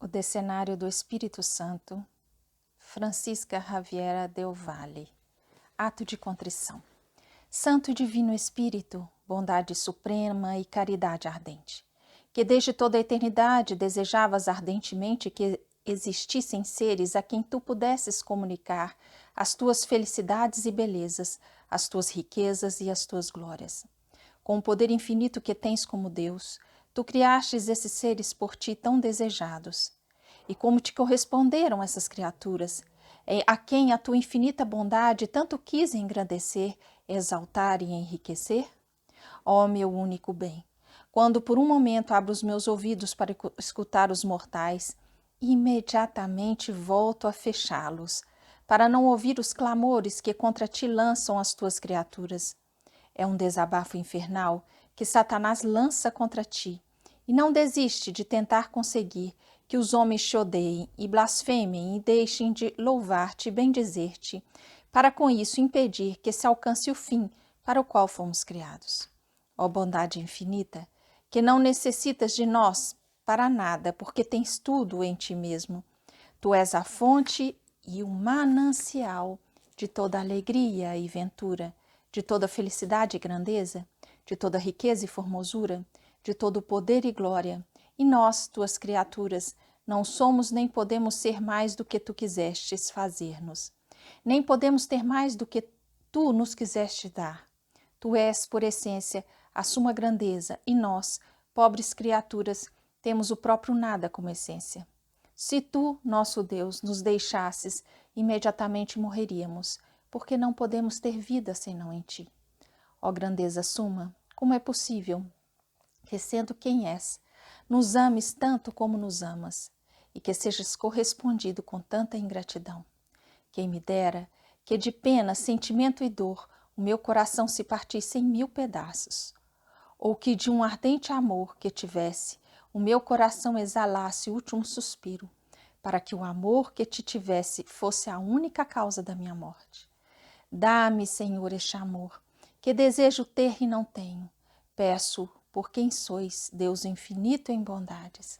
O Decenário do Espírito Santo, Francisca Javiera Del Valle. Ato de contrição. Santo e Divino Espírito, bondade suprema e caridade ardente, que desde toda a eternidade desejavas ardentemente que existissem seres a quem tu pudesses comunicar as tuas felicidades e belezas, as tuas riquezas e as tuas glórias. Com o poder infinito que tens como Deus, tu criastes esses seres por ti tão desejados. E como te corresponderam essas criaturas, a quem a tua infinita bondade tanto quis engrandecer, exaltar e enriquecer? Ó meu único bem, quando por um momento abro os meus ouvidos para escutar os mortais, imediatamente volto a fechá-los, para não ouvir os clamores que contra ti lançam as tuas criaturas. É um desabafo infernal que Satanás lança contra ti, e não desiste de tentar conseguir que os homens te odeiem e blasfemem e deixem de louvar-te e bendizer-te, para com isso impedir que se alcance o fim para o qual fomos criados. Ó bondade infinita, que não necessitas de nós para nada, porque tens tudo em ti mesmo. Tu és a fonte e o manancial de toda alegria e ventura, de toda felicidade e grandeza, de toda riqueza e formosura, de todo poder e glória. E nós, tuas criaturas, não somos nem podemos ser mais do que tu quisestes fazer-nos. Nem podemos ter mais do que tu nos quiseste dar. Tu és, por essência, a suma grandeza, e nós, pobres criaturas, temos o próprio nada como essência. Se tu, nosso Deus, nos deixasses, imediatamente morreríamos, porque não podemos ter vida senão em ti. Ó grandeza suma, como é possível que, sendo quem és, nos ames tanto como nos amas, e que sejas correspondido com tanta ingratidão? Quem me dera que de pena, sentimento e dor o meu coração se partisse em 1000 pedaços, ou que de um ardente amor que tivesse o meu coração exalasse o último suspiro, para que o amor que te tivesse fosse a única causa da minha morte. Dá-me, Senhor, este amor, que desejo ter e não tenho. Peço por quem sois, Deus infinito em bondades.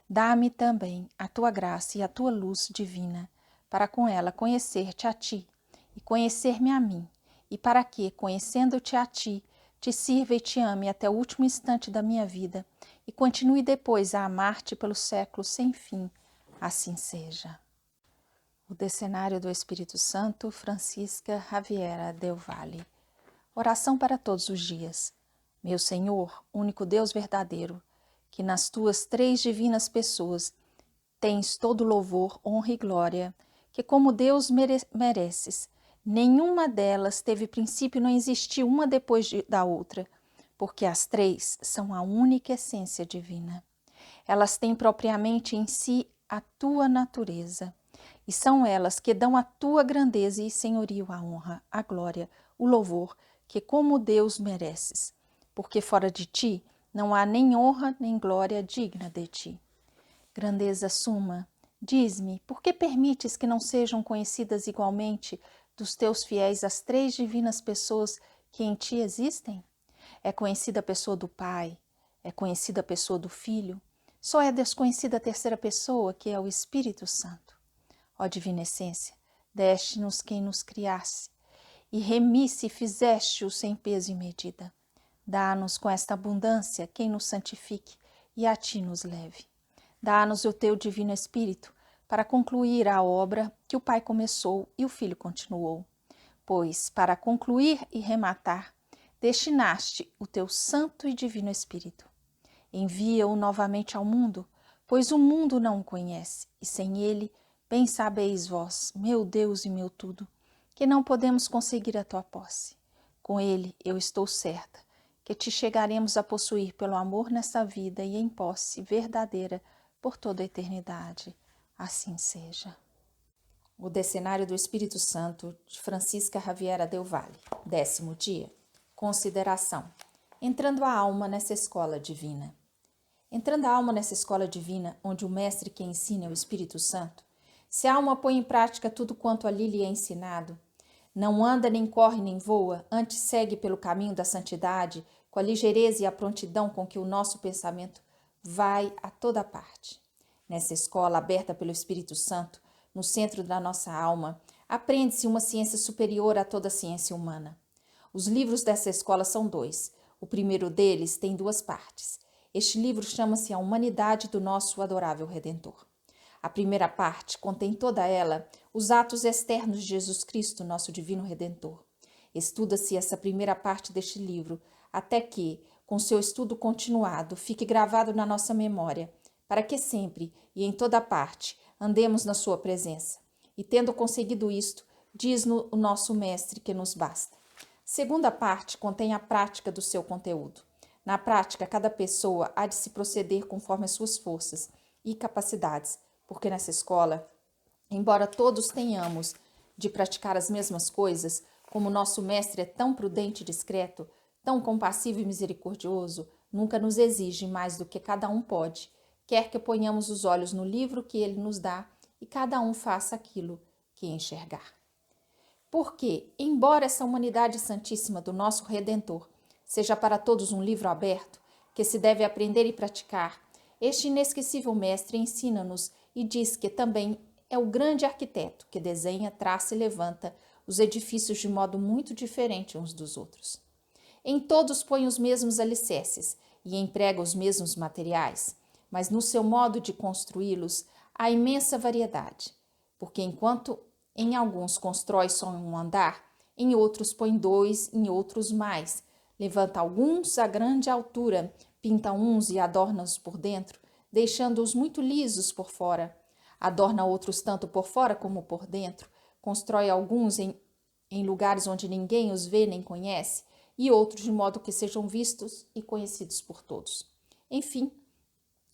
Dá-me também a tua graça e a tua luz divina, para com ela conhecer-te a ti e conhecer-me a mim, e para que, conhecendo-te a ti, te sirva e te ame até o último instante da minha vida e continue depois a amar-te pelos séculos sem fim. Assim seja. O Decenário do Espírito Santo, Francisca Javiera Del Valle. Oração para todos os dias. Meu Senhor, único Deus verdadeiro, que nas tuas 3 divinas pessoas tens todo louvor, honra e glória, que como Deus mereces. Nenhuma delas teve princípio e não existiu uma depois da outra, porque as 3 são a única essência divina. Elas têm propriamente em si a tua natureza, e são elas que dão a tua grandeza e senhorio a honra, a glória, o louvor, que como Deus mereces, porque fora de ti não há nem honra nem glória digna de ti. Grandeza suma, diz-me, por que permites que não sejam conhecidas igualmente dos teus fiéis as 3 divinas pessoas que em ti existem? É conhecida a pessoa do Pai, é conhecida a pessoa do Filho, só é desconhecida a terceira pessoa, que é o Espírito Santo. Ó Divina Essência, deste-nos quem nos criasse, e remisse e fizeste-o sem peso e medida. Dá-nos com esta abundância quem nos santifique e a ti nos leve. Dá-nos o teu Divino Espírito para concluir a obra que o Pai começou e o Filho continuou. Pois, para concluir e rematar, destinaste o teu Santo e Divino Espírito. Envia-o novamente ao mundo, pois o mundo não o conhece, e sem ele, bem sabeis vós, meu Deus e meu tudo, que não podemos conseguir a tua posse. Com ele, eu estou certa que te chegaremos a possuir pelo amor nesta vida e em posse verdadeira por toda a eternidade. Assim seja. O Decenário do Espírito Santo, de Francisca Javiera Del Valle. 10º dia. Consideração. Entrando a alma nessa escola divina. Entrando a alma nessa escola divina, onde o mestre que ensina é o Espírito Santo, se a alma põe em prática tudo quanto ali lhe é ensinado, não anda, nem corre, nem voa, antes segue pelo caminho da santidade, com a ligeireza e a prontidão com que o nosso pensamento vai a toda parte. Nessa escola aberta pelo Espírito Santo, no centro da nossa alma, aprende-se uma ciência superior a toda a ciência humana. Os livros dessa escola são dois. O primeiro deles tem duas partes. Este livro chama-se A Humanidade do Nosso Adorável Redentor. A primeira parte contém toda ela os atos externos de Jesus Cristo, nosso divino Redentor. Estuda-se essa primeira parte deste livro até que, com seu estudo continuado, fique gravado na nossa memória, para que sempre e em toda parte andemos na sua presença. E tendo conseguido isto, diz-nos o nosso Mestre que nos basta. Segunda parte contém a prática do seu conteúdo. Na prática, cada pessoa há de se proceder conforme as suas forças e capacidades, porque nessa escola, embora todos tenhamos de praticar as mesmas coisas, como nosso mestre é tão prudente e discreto, tão compassivo e misericordioso, nunca nos exige mais do que cada um pode, quer que ponhamos os olhos no livro que ele nos dá e cada um faça aquilo que enxergar. Porque, embora essa humanidade santíssima do nosso Redentor seja para todos um livro aberto, que se deve aprender e praticar, este inesquecível mestre ensina-nos e diz que também é o grande arquiteto que desenha, traça e levanta os edifícios de modo muito diferente uns dos outros. Em todos põe os mesmos alicerces e emprega os mesmos materiais, mas no seu modo de construí-los há imensa variedade, porque enquanto em alguns constrói só um andar, em outros põe dois, em outros mais, levanta alguns a grande altura, pinta uns e adorna-os por dentro, deixando-os muito lisos por fora. Adorna outros tanto por fora como por dentro, constrói alguns em lugares onde ninguém os vê nem conhece, e outros de modo que sejam vistos e conhecidos por todos. Enfim,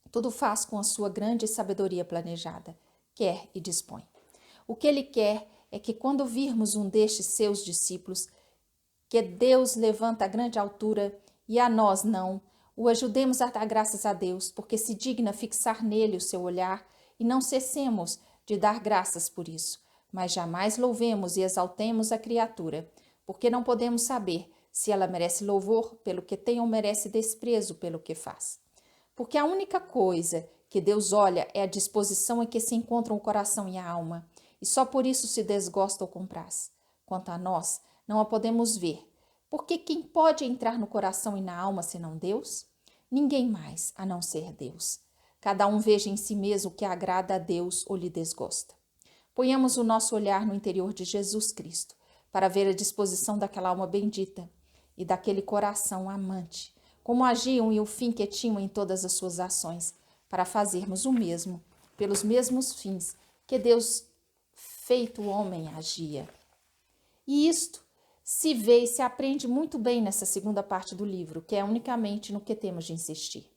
tudo faz com a sua grande sabedoria planejada, quer e dispõe. O que ele quer é que quando virmos um destes seus discípulos, que Deus levanta a grande altura e a nós não, o ajudemos a dar graças a Deus, porque se digna fixar nele o seu olhar e não cessemos de dar graças por isso, mas jamais louvemos e exaltemos a criatura, porque não podemos saber se ela merece louvor pelo que tem ou merece desprezo pelo que faz. Porque a única coisa que Deus olha é a disposição em que se encontram o coração e a alma, e só por isso se desgosta ou compraz. Quanto a nós, não a podemos ver, porque quem pode entrar no coração e na alma senão Deus? Ninguém mais, a não ser Deus. Cada um veja em si mesmo o que agrada a Deus ou lhe desgosta. Ponhamos o nosso olhar no interior de Jesus Cristo, para ver a disposição daquela alma bendita e daquele coração amante, como agiam e o fim que tinham em todas as suas ações, para fazermos o mesmo, pelos mesmos fins que Deus, feito homem, agia. E isto se vê e se aprende muito bem nessa segunda parte do livro, que é unicamente no que temos de insistir.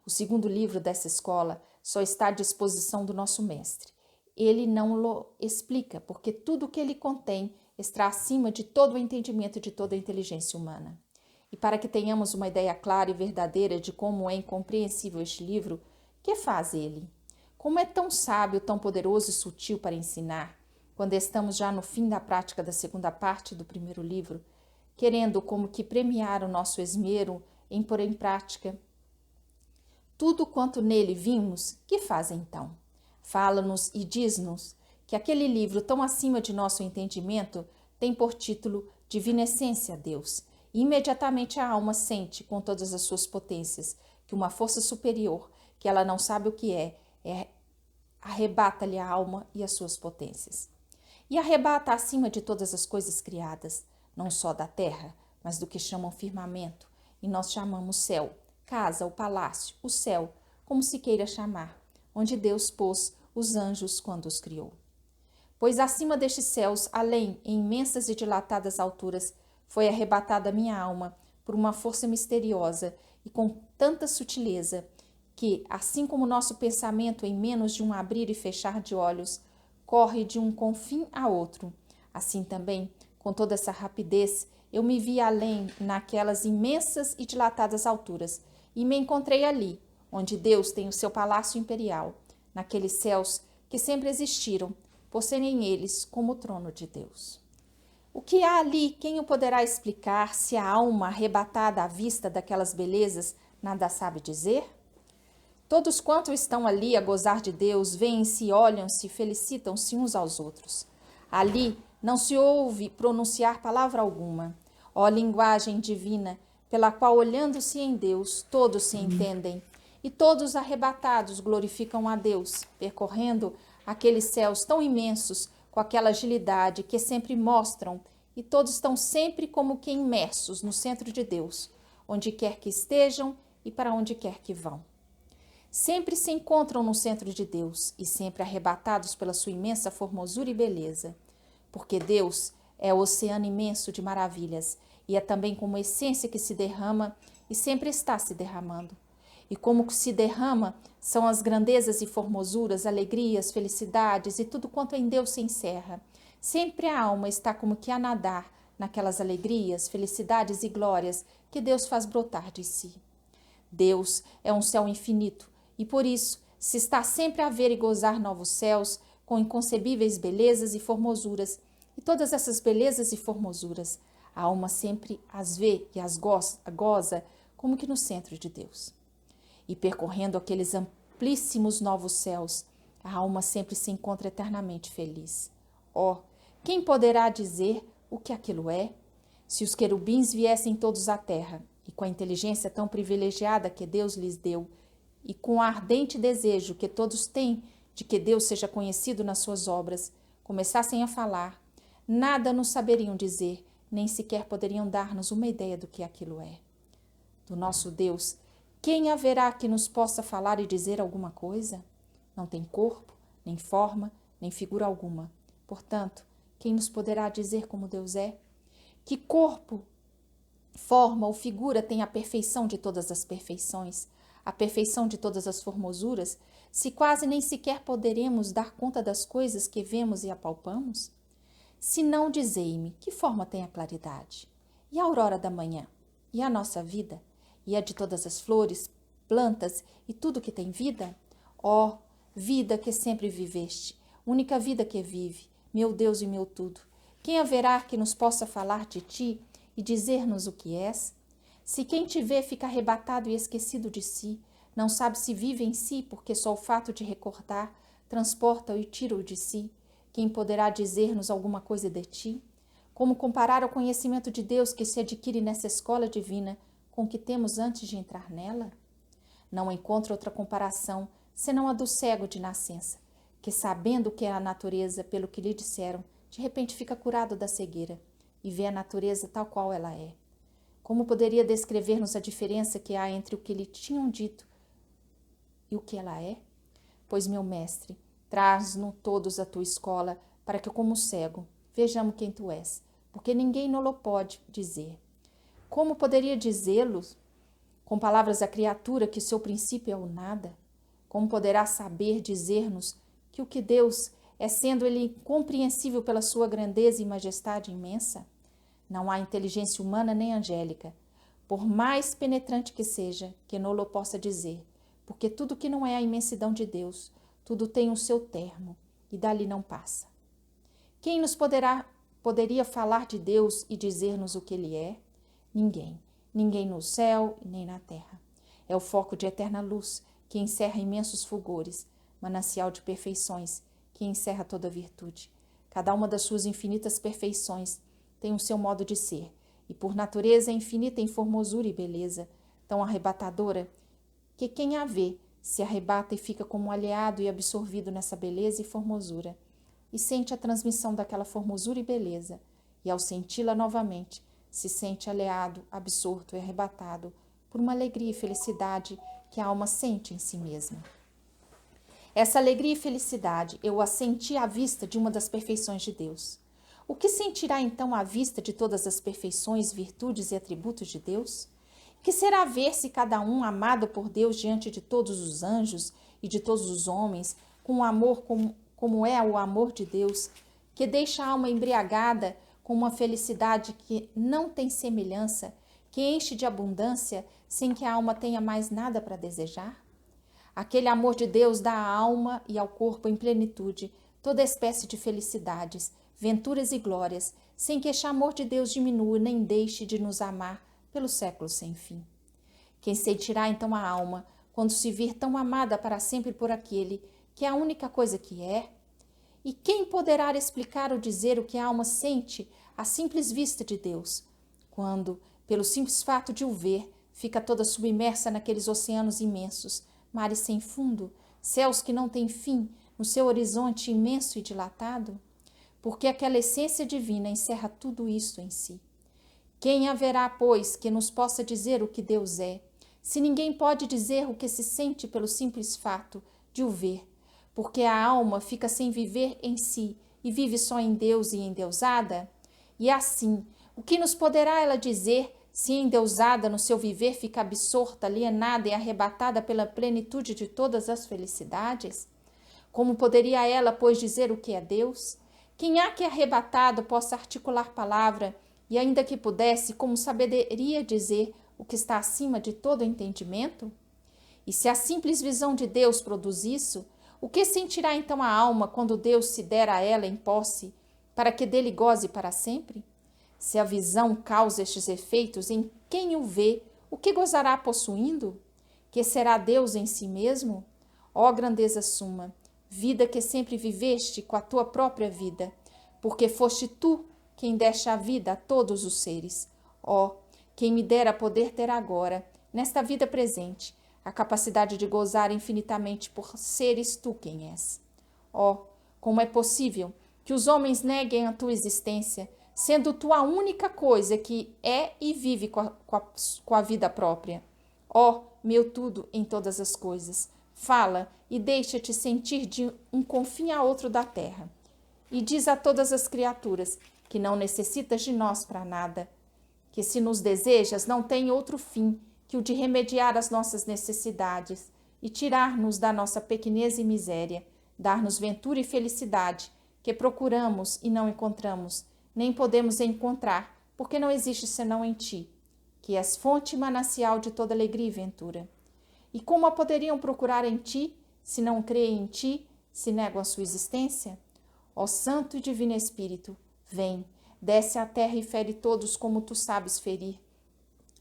O segundo livro dessa escola só está à disposição do nosso mestre. Ele não o explica, porque tudo o que ele contém está acima de todo o entendimento e de toda a inteligência humana. E para que tenhamos uma ideia clara e verdadeira de como é incompreensível este livro, que faz ele? Como é tão sábio, tão poderoso e sutil para ensinar, quando estamos já no fim da prática da segunda parte do primeiro livro, querendo como que premiar o nosso esmero em pôr em prática tudo quanto nele vimos, que faz então? Fala-nos e diz-nos que aquele livro tão acima de nosso entendimento tem por título Divina Essência a Deus, e imediatamente a alma sente com todas as suas potências que uma força superior, que ela não sabe o que arrebata-lhe a alma e as suas potências. E arrebata acima de todas as coisas criadas, não só da terra, mas do que chamam firmamento, e nós chamamos céu, casa, o palácio, o céu, como se queira chamar, onde Deus pôs os anjos quando os criou. Pois acima destes céus, além, em imensas e dilatadas alturas, foi arrebatada minha alma por uma força misteriosa e com tanta sutileza que, assim como nosso pensamento em menos de um abrir e fechar de olhos, corre de um confim a outro, assim também, com toda essa rapidez, eu me vi além naquelas imensas e dilatadas alturas e me encontrei ali, onde Deus tem o seu palácio imperial, naqueles céus que sempre existiram, por serem eles como o trono de Deus. O que há ali, quem o poderá explicar, se a alma arrebatada à vista daquelas belezas nada sabe dizer? Todos quanto estão ali a gozar de Deus, veem-se, olham-se, felicitam-se uns aos outros. Ali não se ouve pronunciar palavra alguma. Ó linguagem divina, pela qual, olhando-se em Deus, todos se entendem, e todos arrebatados glorificam a Deus, percorrendo aqueles céus tão imensos com aquela agilidade que sempre mostram, e todos estão sempre como que imersos no centro de Deus, onde quer que estejam e para onde quer que vão. Sempre se encontram no centro de Deus e sempre arrebatados pela sua imensa formosura e beleza, porque Deus é o oceano imenso de maravilhas e é também como essência que se derrama e sempre está se derramando. E como se derrama são as grandezas e formosuras, alegrias, felicidades e tudo quanto em Deus se encerra. Sempre a alma está como que a nadar naquelas alegrias, felicidades e glórias que Deus faz brotar de si. Deus é um céu infinito e por isso se está sempre a ver e gozar novos céus com inconcebíveis belezas e formosuras. E todas essas belezas e formosuras, a alma sempre as vê e as goza como que no centro de Deus. E percorrendo aqueles amplíssimos novos céus, a alma sempre se encontra eternamente feliz. Oh, quem poderá dizer o que aquilo é? Se os querubins viessem todos à terra, e com a inteligência tão privilegiada que Deus lhes deu, e com o ardente desejo que todos têm de que Deus seja conhecido nas suas obras, começassem a falar, nada nos saberiam dizer, nem sequer poderiam dar-nos uma ideia do que aquilo é. Do nosso Deus, quem haverá que nos possa falar e dizer alguma coisa? Não tem corpo, nem forma, nem figura alguma. Portanto, quem nos poderá dizer como Deus é? Que corpo, forma ou figura tem a perfeição de todas as perfeições, a perfeição de todas as formosuras, se quase nem sequer poderemos dar conta das coisas que vemos e apalpamos? Se não, dizei-me, que forma tem a claridade? E a aurora da manhã? E a nossa vida? E a de todas as flores, plantas e tudo que tem vida? Ó, vida que sempre viveste, única vida que vive, meu Deus e meu tudo, quem haverá que nos possa falar de ti e dizer-nos o que és? Se quem te vê fica arrebatado e esquecido de si, não sabe se vive em si, porque só o fato de recordar transporta-o e tira-o de si, quem poderá dizer-nos alguma coisa de ti? Como comparar o conhecimento de Deus que se adquire nessa escola divina com o que temos antes de entrar nela? Não encontro outra comparação, senão a do cego de nascença, que sabendo o que é a natureza pelo que lhe disseram, de repente fica curado da cegueira e vê a natureza tal qual ela é. Como poderia descrever-nos a diferença que há entre o que lhe tinham dito e o que ela é? Pois, meu mestre, traz-nos todos à tua escola, para que, como cego, vejamos quem tu és, porque ninguém nos pode dizer. Como poderia dizê-lo com palavras a criatura que seu princípio é o nada? Como poderá saber dizer-nos que o que Deus é, sendo ele incompreensível pela sua grandeza e majestade imensa? Não há inteligência humana nem angélica, por mais penetrante que seja, que não o possa dizer, porque tudo que não é a imensidão de Deus, tudo tem o seu termo, e dali não passa. Quem nos poderia falar de Deus e dizer-nos o que Ele é? Ninguém, ninguém no céu e nem na terra. É o foco de eterna luz, que encerra imensos fulgores, manancial de perfeições, que encerra toda virtude. Cada uma das suas infinitas perfeições tem o seu modo de ser, e por natureza é infinita em formosura e beleza, tão arrebatadora, que quem a vê se arrebata e fica como alheado e absorvido nessa beleza e formosura, e sente a transmissão daquela formosura e beleza, e ao senti-la novamente, se sente alheado, absorto e arrebatado por uma alegria e felicidade que a alma sente em si mesma. Essa alegria e felicidade eu a senti à vista de uma das perfeições de Deus. O que sentirá então à vista de todas as perfeições, virtudes e atributos de Deus? Que será ver-se cada um amado por Deus diante de todos os anjos e de todos os homens, com um amor como é o amor de Deus, que deixa a alma embriagada com uma felicidade que não tem semelhança, que enche de abundância sem que a alma tenha mais nada para desejar? Aquele amor de Deus dá à alma e ao corpo em plenitude toda espécie de felicidades, venturas e glórias, sem que este amor de Deus diminua nem deixe de nos amar pelos séculos sem fim. Quem sentirá então a alma quando se vir tão amada para sempre por aquele que é a única coisa que é? E quem poderá explicar ou dizer o que a alma sente à simples vista de Deus, quando, pelo simples fato de o ver, fica toda submersa naqueles oceanos imensos, mares sem fundo, céus que não têm fim, no seu horizonte imenso e dilatado? Porque aquela essência divina encerra tudo isso em si. Quem haverá, pois, que nos possa dizer o que Deus é, se ninguém pode dizer o que se sente pelo simples fato de o ver, porque a alma fica sem viver em si e vive só em Deus e endeusada? E assim, o que nos poderá ela dizer se endeusada no seu viver fica absorta, alienada e arrebatada pela plenitude de todas as felicidades? Como poderia ela, pois, dizer o que é Deus? Quem há que arrebatado possa articular palavra e, ainda que pudesse, como saberia dizer o que está acima de todo entendimento? E se a simples visão de Deus produz isso, o que sentirá então a alma quando Deus se der a ela em posse, para que dele goze para sempre? Se a visão causa estes efeitos em quem o vê, o que gozará possuindo? Que será Deus em si mesmo? Ó grandeza suma, vida que sempre viveste com a tua própria vida, porque foste tu quem deste a vida a todos os seres. Ó, quem me dera poder ter agora, nesta vida presente, a capacidade de gozar infinitamente por seres tu quem és. Ó, como é possível que os homens neguem a tua existência, sendo tu a única coisa que é e vive com a vida própria? Ó, meu tudo em todas as coisas, fala e deixa-te sentir de um confim a outro da terra. E diz a todas as criaturas que não necessitas de nós para nada, que se nos desejas não tem outro fim que o de remediar as nossas necessidades e tirar-nos da nossa pequenez e miséria, dar-nos ventura e felicidade que procuramos e não encontramos, nem podemos encontrar, porque não existe senão em ti, que és fonte e manancial de toda alegria e ventura. E como a poderiam procurar em ti, se não creem em ti, se negam a sua existência? Ó Santo e Divino Espírito, vem, desce à terra e fere todos como tu sabes ferir,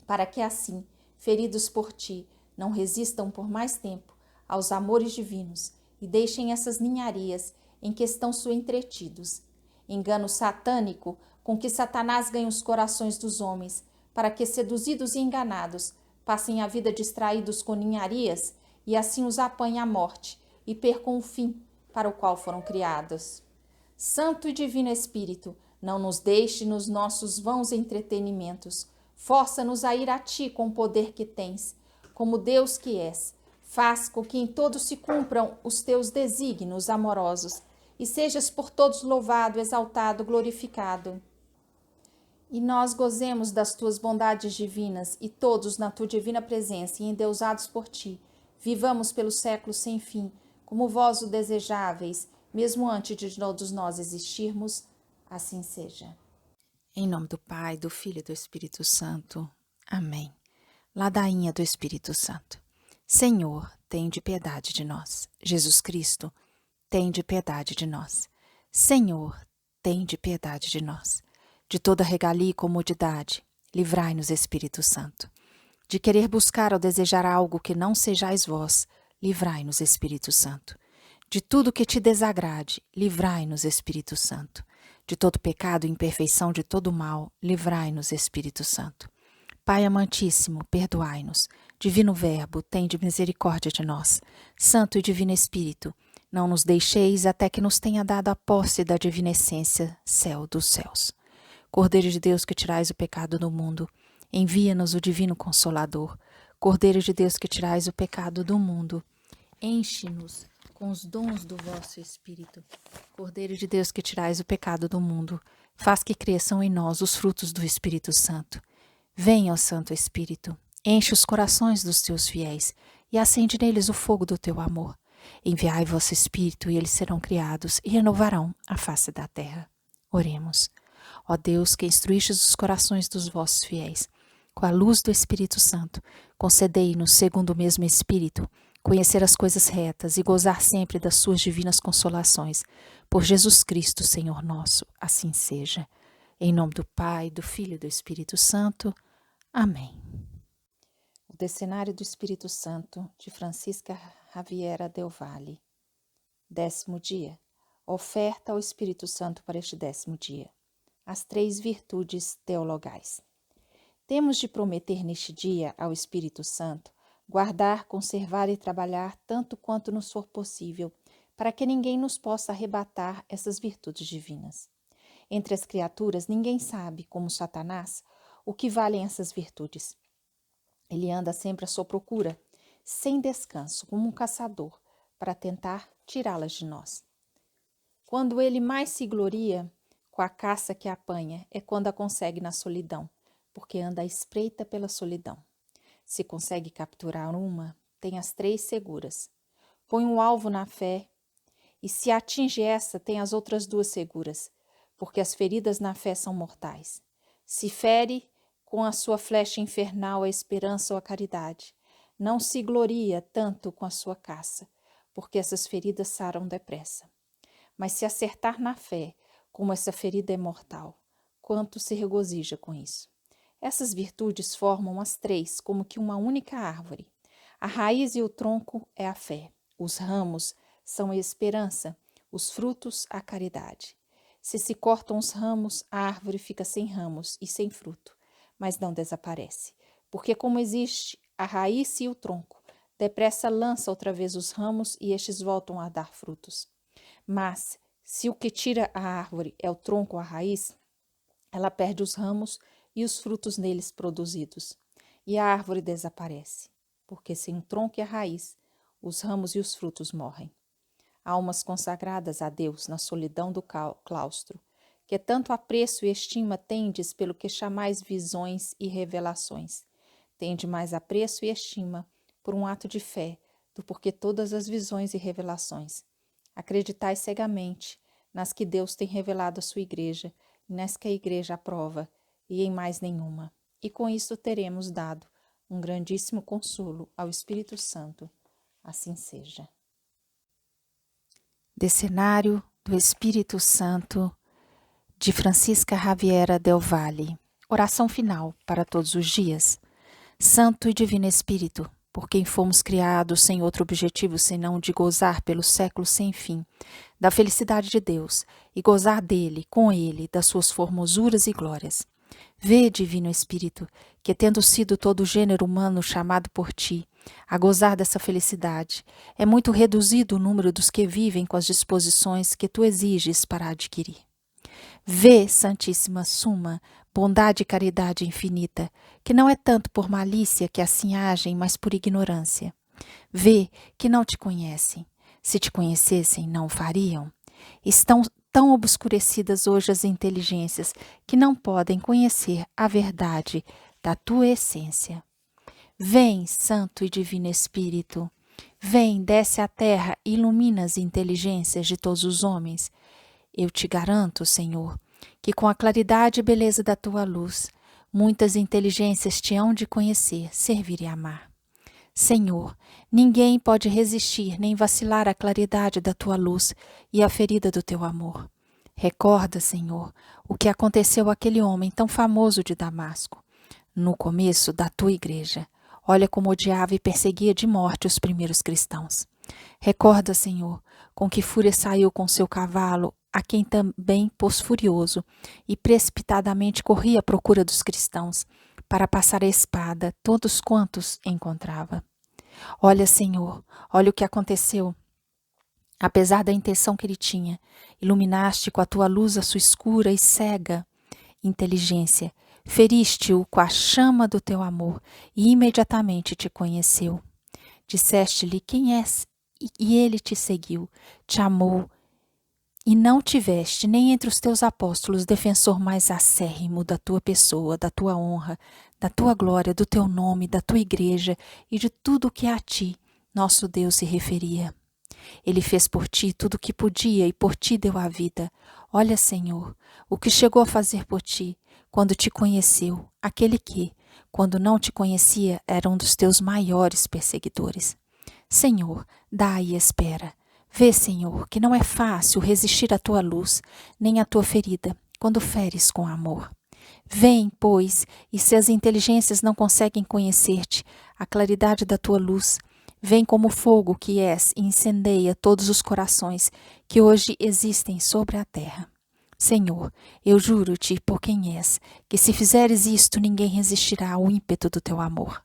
para que assim, feridos por ti, não resistam por mais tempo aos amores divinos e deixem essas ninharias em que estão entretidos. Engano satânico com que Satanás ganha os corações dos homens, para que, seduzidos e enganados, passem a vida distraídos com ninharias e assim os apanhe a morte e percam o fim para o qual foram criados. Santo e Divino Espírito, não nos deixe nos nossos vãos entretenimentos. Força-nos a ir a ti com o poder que tens, como Deus que és. Faz com que em todos se cumpram os teus desígnios amorosos e sejas por todos louvado, exaltado, glorificado. E nós gozemos das tuas bondades divinas e todos na tua divina presença e endeusados por ti. Vivamos pelos séculos sem fim, como vós o desejáveis, mesmo antes de todos nós existirmos, assim seja. Em nome do Pai, do Filho e do Espírito Santo. Amém. Ladainha do Espírito Santo. Senhor, tende piedade de nós. Jesus Cristo, tende piedade de nós. Senhor, tende piedade de nós. De toda regalia e comodidade, livrai-nos, Espírito Santo. De querer buscar ou desejar algo que não sejais vós, livrai-nos, Espírito Santo. De tudo que te desagrade, livrai-nos, Espírito Santo. De todo pecado e imperfeição, de todo mal, livrai-nos, Espírito Santo. Pai amantíssimo, perdoai-nos. Divino Verbo, tende misericórdia de nós. Santo e Divino Espírito, não nos deixeis até que nos tenha dado a posse da divina essência, céu dos céus. Cordeiro de Deus que tirais o pecado do mundo, envia-nos o Divino Consolador. Cordeiro de Deus que tirais o pecado do mundo, enche-nos com os dons do vosso Espírito. Cordeiro de Deus que tirais o pecado do mundo, faz que cresçam em nós os frutos do Espírito Santo. Vem, ó Santo Espírito, enche os corações dos teus fiéis e acende neles o fogo do teu amor. Enviai vosso Espírito e eles serão criados e renovarão a face da terra. Oremos. Ó Deus, que instruístes os corações dos vossos fiéis, com a luz do Espírito Santo, concedei-nos, segundo o mesmo Espírito, conhecer as coisas retas e gozar sempre das suas divinas consolações. Por Jesus Cristo, Senhor nosso, assim seja. Em nome do Pai, do Filho e do Espírito Santo. Amém. O Decenário do Espírito Santo, de Francisca Javiera Del Valle. 10º dia. Oferta ao Espírito Santo para este 10º dia. As 3 virtudes teologais. Temos de prometer neste dia ao Espírito Santo guardar, conservar e trabalhar tanto quanto nos for possível, para que ninguém nos possa arrebatar essas virtudes divinas. Entre as criaturas, ninguém sabe, como Satanás, o que valem essas virtudes. Ele anda sempre à sua procura, sem descanso, como um caçador, para tentar tirá-las de nós. Quando ele mais se gloria com a caça que apanha, é quando a consegue na solidão, porque anda à espreita pela solidão. Se consegue capturar uma, tem as 3 seguras. Põe um alvo na fé, e se atinge essa, tem as outras 2 seguras, porque as feridas na fé são mortais. Se fere com a sua flecha infernal a esperança ou a caridade, não se gloria tanto com a sua caça, porque essas feridas saram depressa. Mas se acertar na fé, como essa ferida é mortal, quanto se regozija com isso. Essas virtudes formam as 3 como que uma única árvore. A raiz e o tronco é a fé, os ramos são a esperança, os frutos a caridade. Se cortam os ramos, a árvore fica sem ramos e sem fruto, mas não desaparece, porque como existe a raiz e o tronco, depressa lança outra vez os ramos e estes voltam a dar frutos. Mas, se o que tira a árvore é o tronco ou a raiz, ela perde os ramos e os frutos neles produzidos, e a árvore desaparece, porque sem o tronco e a raiz, os ramos e os frutos morrem. Almas consagradas a Deus na solidão do claustro, que tanto apreço e estima tendes pelo que chamais visões e revelações. Tende mais apreço e estima por um ato de fé do porque todas as visões e revelações. Acreditai cegamente nas que Deus tem revelado à sua igreja e nas que a igreja aprova, e em mais nenhuma. E com isso teremos dado um grandíssimo consolo ao Espírito Santo. Assim seja. Decenário do Espírito Santo, de Francisca Javiera Del Valle. Oração final para todos os dias. Santo e Divino Espírito, por quem fomos criados sem outro objetivo senão de gozar pelos séculos sem fim da felicidade de Deus e gozar dele, com ele, das suas formosuras e glórias. Vê, Divino Espírito, que tendo sido todo o gênero humano chamado por ti a gozar dessa felicidade, é muito reduzido o número dos que vivem com as disposições que tu exiges para adquirir. Vê, Santíssima Suma, bondade e caridade infinita, que não é tanto por malícia que assim agem, mas por ignorância. Vê que não te conhecem. Se te conhecessem, não o fariam. Estão tão obscurecidas hoje as inteligências que não podem conhecer a verdade da tua essência. Vem, Santo e Divino Espírito, vem, desce à terra e ilumina as inteligências de todos os homens. Eu te garanto, Senhor, que com a claridade e beleza da tua luz, muitas inteligências te hão de conhecer, servir e amar. Senhor, ninguém pode resistir nem vacilar à claridade da tua luz e à ferida do teu amor. Recorda, Senhor, o que aconteceu àquele homem tão famoso de Damasco, no começo da tua igreja. Olha como odiava e perseguia de morte os primeiros cristãos. Recorda, Senhor, com que fúria saiu com seu cavalo, a quem também pôs furioso, e precipitadamente corria à procura dos cristãos, para passar a espada todos quantos encontrava. Olha, Senhor, olha o que aconteceu. Apesar da intenção que ele tinha, iluminaste com a tua luz a sua escura e cega inteligência, feriste-o com a chama do teu amor e imediatamente te conheceu. Disseste-lhe quem és e ele te seguiu, te amou, e não tiveste nem entre os teus apóstolos defensor mais acérrimo da tua pessoa, da tua honra, da tua glória, do teu nome, da tua igreja e de tudo que a ti, nosso Deus, se referia. Ele fez por ti tudo o que podia e por ti deu a vida. Olha, Senhor, o que chegou a fazer por ti quando te conheceu, aquele que, quando não te conhecia, era um dos teus maiores perseguidores. Senhor, dá e espera. Vê, Senhor, que não é fácil resistir à tua luz, nem à tua ferida, quando feres com amor. Vem, pois, e se as inteligências não conseguem conhecer-te, a claridade da tua luz. Vem como fogo que és e incendeia todos os corações que hoje existem sobre a terra. Senhor, eu juro-te por quem és, que se fizeres isto, ninguém resistirá ao ímpeto do teu amor.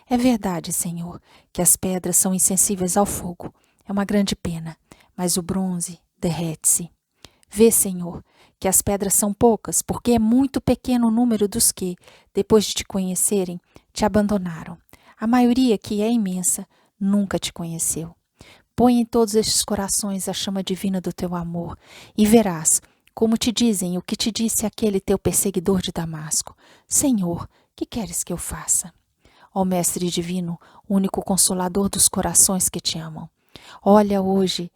É verdade, Senhor, que as pedras são insensíveis ao fogo. É uma grande pena, mas o bronze derrete-se. Vê, Senhor, que as pedras são poucas, porque é muito pequeno o número dos que, depois de te conhecerem, te abandonaram. A maioria, que é imensa, nunca te conheceu. Põe em todos estes corações a chama divina do teu amor e verás como te dizem o que te disse aquele teu perseguidor de Damasco. Senhor, que queres que eu faça? Ó Mestre divino, único consolador dos corações que te amam, olha hoje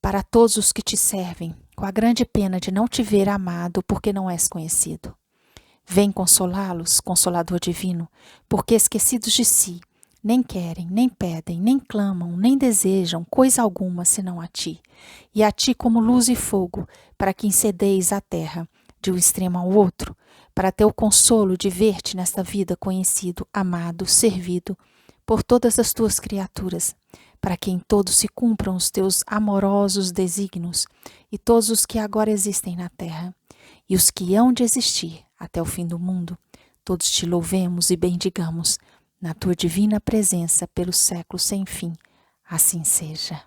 para todos os que te servem, com a grande pena de não te ver amado porque não és conhecido. Vem consolá-los, Consolador divino, porque esquecidos de si, nem querem, nem pedem, nem clamam, nem desejam coisa alguma senão a ti, e a ti como luz e fogo, para que incendeis a terra de um extremo ao outro, para ter o consolo de ver-te nesta vida conhecido, amado, servido por todas as tuas criaturas, para que em todo se cumpram os teus amorosos desígnios e todos os que agora existem na terra, e os que hão de existir até o fim do mundo, todos te louvemos e bendigamos, na tua divina presença pelos séculos sem fim. Assim seja.